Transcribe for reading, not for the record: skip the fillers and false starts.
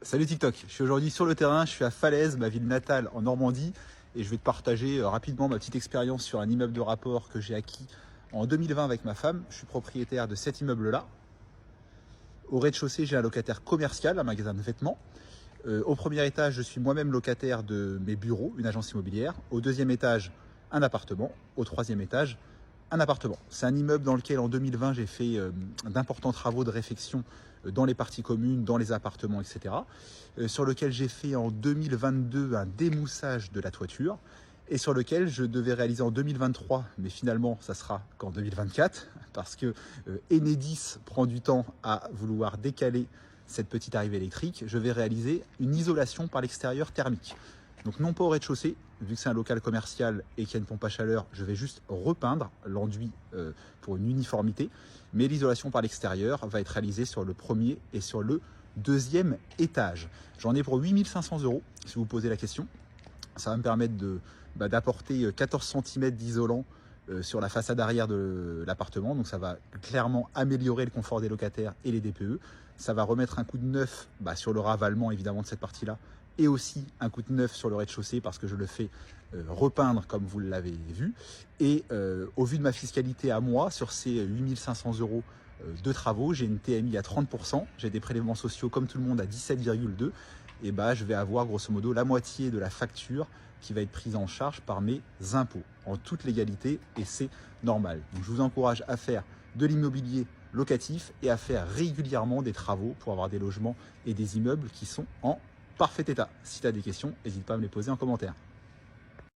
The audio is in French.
Salut TikTok, je suis aujourd'hui sur le terrain, je suis à Falaise, ma ville natale en Normandie, et je vais te partager rapidement ma petite expérience sur un immeuble de rapport que j'ai acquis en 2020 avec ma femme. Je suis propriétaire de cet immeuble-là. Au rez-de-chaussée, j'ai un locataire commercial, un magasin de vêtements. Au premier étage, je suis moi-même locataire de mes bureaux, une agence immobilière. Au deuxième étage, un appartement. Au troisième étage, un appartement. C'est un immeuble dans lequel en 2020 j'ai fait d'importants travaux de réfection dans les parties communes, dans les appartements, etc. Sur lequel j'ai fait en 2022 un démoussage de la toiture et sur lequel je devais réaliser en 2023, mais finalement ça sera qu'en 2024 parce que Enedis prend du temps à vouloir décaler cette petite arrivée électrique. Je vais réaliser une isolation par l'extérieur thermique. Donc non pas au rez-de-chaussée, vu que c'est un local commercial et qu'il y a une pompe à chaleur, je vais juste repeindre l'enduit pour une uniformité. Mais l'isolation par l'extérieur va être réalisée sur le premier et sur le deuxième étage. J'en ai pour 8 500 €, si vous posez la question. Ça va me permettre d'apporter 14 cm d'isolant sur la façade arrière de l'appartement. Donc ça va clairement améliorer le confort des locataires et les DPE. Ça va remettre un coup de neuf sur le ravalement évidemment de cette partie-là, et aussi un coup de neuf sur le rez-de-chaussée parce que je le fais repeindre comme vous l'avez vu. Et au vu de ma fiscalité à moi, sur ces 8 500 € de travaux, j'ai une TMI à 30%, j'ai des prélèvements sociaux comme tout le monde à 17,2, et je vais avoir grosso modo la moitié de la facture qui va être prise en charge par mes impôts en toute légalité, et c'est normal. Donc je vous encourage à faire de l'immobilier locatif et à faire régulièrement des travaux pour avoir des logements et des immeubles qui sont en parfait état. Si tu as des questions, n'hésite pas à me les poser en commentaire.